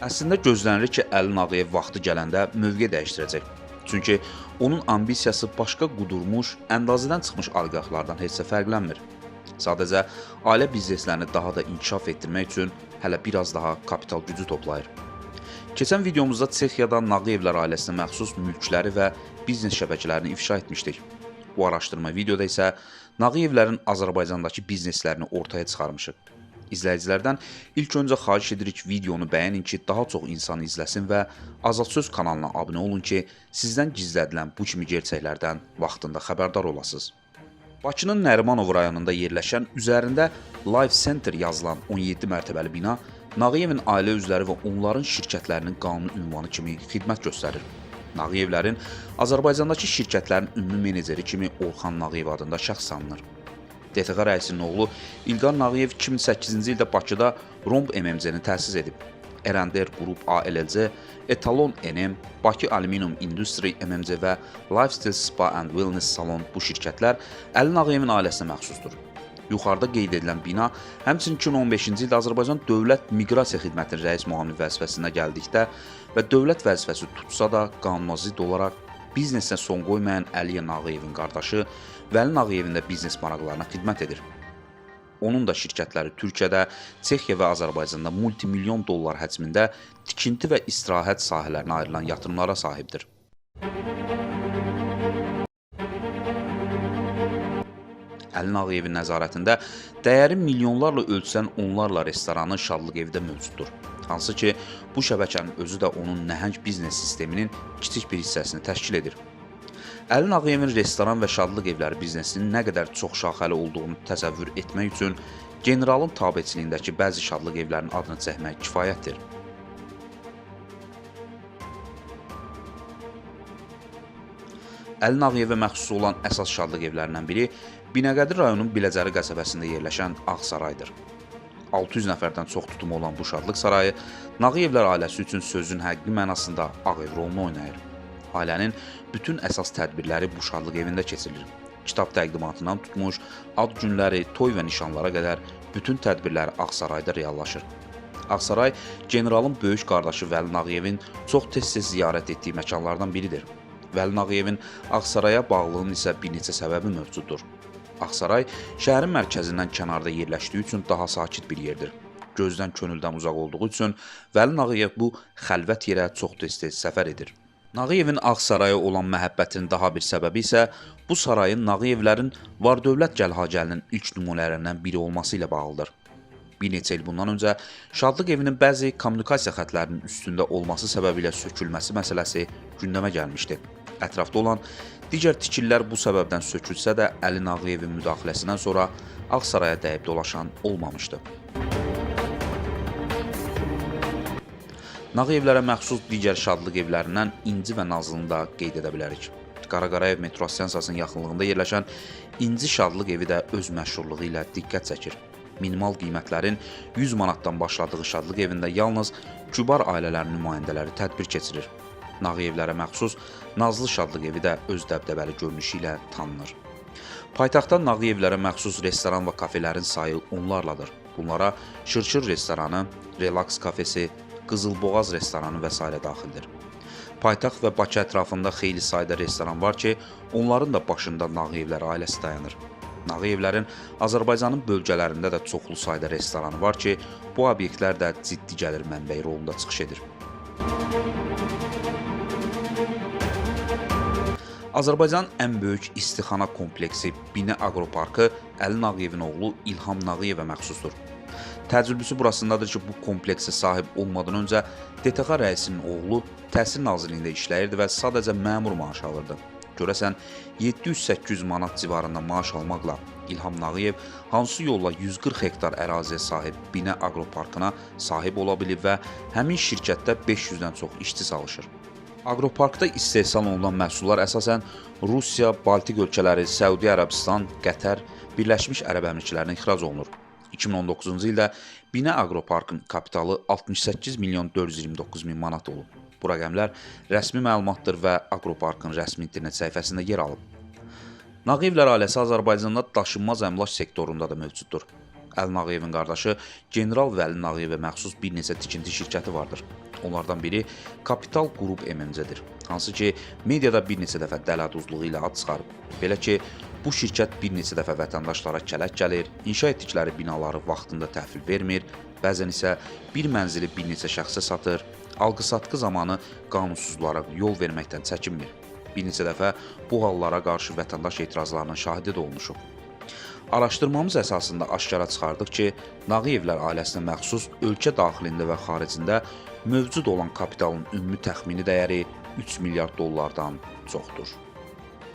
Əslində gözlənilir ki, Əli Nağıyev vaxtı gələndə mövqe dəyişdirəcək. Çünki onun ambisiyası başqa qudurmuş, əndazədən çıxmış oliqarxlardan heç də fərqlənmir. Sadəcə, ailə bizneslərini daha da inkişaf etdirmək üçün hələ biraz daha kapital gücü toplayır. Keçən videomuzda Çexiyadan Nağıyevlər ailəsinə məxsus mülkləri və biznes şəbəkələrini ifşa etmişdik. Bu araşdırma videoda isə Nağıyevlərin Azərbaycandakı bizneslərini ortaya çıxarmışıq. İzləyicilərdən ilk öncə xahiş edirik videonu bəyənin ki, daha çox insan izləsin və Azad Söz kanalına abunə olun ki, sizdən gizlədilən bu kimi gerçəklərdən vaxtında xəbərdar olasınız. Bakının Nərimanov rayonunda yerləşən, üzərində Life Center yazılan 17 mərtəbəli bina Nağıyevin ailə üzvləri və onların şirkətlərinin qanuni ünvanı kimi xidmət göstərir. Nağıyevlərin Azərbaycandakı şirkətlərin ümumi meneceri kimi Orxan Nağıyev adında şəxs tanınır. DTX rəisinin oğlu İlqar Nağıyev 2008-ci ildə Bakıda Romb MMC-ni təsis edib. Erənder Qrup ALLC, Etalon NM, Bakı Aluminium Industry MMC və Lifestyle Spa and Wellness Salon bu şirkətlər Əli Nağıyevin ailəsinə məxsusdur. Yuxarıda qeyd edilən bina həmçinin 2015-ci ildə Azərbaycan Dövlət Miqrasiya Xidmətinin rəis müavini vəzifəsinə gəldikdə və dövlət vəzifəsi tutsa da qanuna zidd olaraq biznesinə son qoymayan Əli Nağıyevin qardaşı Vəli Nağıyevin də biznes maraqlarına xidmət edir. Onun da şirkətləri Türkiyədə, Çexiya və Azərbaycanda multimilyon dollar həcmində tikinti və istirahət sahələrinə ayrılan yatırımlara sahibdir. Əli Nağıyevin nəzarətində dəyəri milyonlarla ölçülən onlarla restoranı, şadlıq evi də mövcuddur. Hansı ki, bu şəbəkənin özü də onun nəhəng biznes sisteminin kiçik bir hissəsini təşkil edir. Əli Nağıyevin restoran və şadlıq evləri biznesinin nə qədər çox şaxəli olduğunu təsəvvür etmək üçün generalın tabeçiliyindəki bəzi şadlıq evlərinin adını çəkmək kifayətdir. Əli Nağıyevə məxsus olan əsas şadlıq evlərindən biri Binəqədi rayonunun Biləcəri qəsəbəsində yerləşən Ağsaraydır. 600 nəfərdən çox tutumu olan bu şadlıq sarayı Nağıyevlər ailəsi üçün sözün həqiqi mənasında ağ ev rolunu oynayır. Ailənin bütün əsas tədbirləri bu şadlıq evində keçirilir. Kitab təqdimatından tutmuş, ad günləri, toy və nişanlara qədər bütün tədbirlər Ağsarayda reallaşır. Ağsaray, generalın böyük qardaşı Vəli Nağıyevin çox tez-tez ziyarət etdiyi məkanlardan biridir. Vəli Nağıyevin Ağsaraya bağlılığının isə bir neçə səbəbi mövcuddur. Ağsaray, şəhərin mərkəzindən kənarda yerləşdiyi üçün daha sakit bir yerdir. Gözdən könüldən uzaq olduğu üçün Vəli Nağıyev bu xəlvət yerə çox tez-tez səfər edir. Nağıyevin Ağsaraya olan məhəbbətinin daha bir səbəbi isə bu sarayın Nağıyevlərin var-dövlət gəlhacəlinin ilk nümunələrindən biri olması ilə bağlıdır. Bir neçə il bundan öncə şadlıq evinin bəzi kommunikasiya xətlərinin üstündə olması səbəbilə sökülməsi məsələsi gündəmə gəlmişdi. Ətrafda olan digər tikililər bu səbəbdən sökülsə də Əli Nağıyevin müdaxiləsindən sonra Ağsaraya dəyib dolaşan olmamışdı. Nağıyevlərə məxsus digər şadlıq evlərindən İnci və Nazlını da qeyd edə bilərik. Qaraqarayev metro stansiyasının yaxınlığında yerləşən İnci şadlıq evi də öz məşhurluğu ilə diqqət çəkir. Minimal qiymətlərin 100 manatdan başladığı şadlıq evində yalnız kübar ailələrin nümayəndələri tədbir keçirir. Nağıyevlərə məxsus Nazlı şadlıq evi də öz dəbdəbəli görünüşü ilə tanınır. Paytaxtda Nağıyevlərə məxsus restoran və kafelerin sayı onlarladır. Bunlara Şırçır restoranı, Relax kafesi, Qızılboğaz restoranı və s. daxildir. Paytaxt və Bakı ətrafında xeyli sayda restoran var ki, onların da başında Nağıyevlər ailəsi dayanır. Nağıyevlərin Azərbaycanın bölgələrində də çoxlu sayda restoranı var ki, bu obyektlər də ciddi gəlir mənbəyi rolunda çıxış edir. Azərbaycanın ən böyük istixana kompleksi Binə Aqroparkı Əli Nağıyevin oğlu İlham Nağıyevə məxsusdur. Təcrübəsi burasındadır ki, bu kompleksə sahib olmadan öncə DTX rəisinin oğlu Təhsil Nazirliyində işləyirdi və sadəcə məmur maaşı alırdı. Görəsən, 700-800 manat civarında maaş almaqla İlham Nağıyev hansı yolla 140 hektar əraziyə sahib Binə Aqroparkına sahib ola bilib və həmin şirkətdə 500-dən çox işçi çalışır. Aqroparkda istehsal olunan məhsullar əsasən Rusiya, Baltik ölkələri, Səudiyyə Ərəbistan, Qətər, Birləşmiş Ərəb Əmirliklərindən ixrac olunur. 2019-cu ildə Binə Aqroparkın kapitalı 68 milyon 429 min manat olub. Bu rəqəmlər rəsmi məlumatdır və Aqroparkın rəsmi internet səhifəsində yer alıb. Nağıyevlər ailəsi Azərbaycanda daşınmaz əmlak sektorunda da mövcuddur. Əli Nağıyevin qardaşı General Vəli Nağıyevə məxsus bir neçə tikinti şirkəti vardır. Onlardan biri Kapital Qrup MMC-dir, hansı ki, mediada bir neçə dəfə dələduzluğu ilə ad çıxarıb. Belə ki, bu şirkət bir neçə dəfə vətəndaşlara kələk gəlir, inşa etdikləri binaları vaxtında təhvil vermir, bəzən isə bir mənzili bir neçə şəxsə satır, alqı-satqı zamanı qanunsuzlara yol verməkdən çəkinmir. Bir neçə dəfə bu hallara qarşı vətəndaş etirazlarının şahidi də olmuşuq. Araşdırmamız əsasında aşkara çıxardıq ki, Nağıyevlər ailəsinə məxsus ölkə daxilində və xaricində mövcud olan kapitalın ümumi təxmini dəyəri 3 milyard dollardan çoxdur.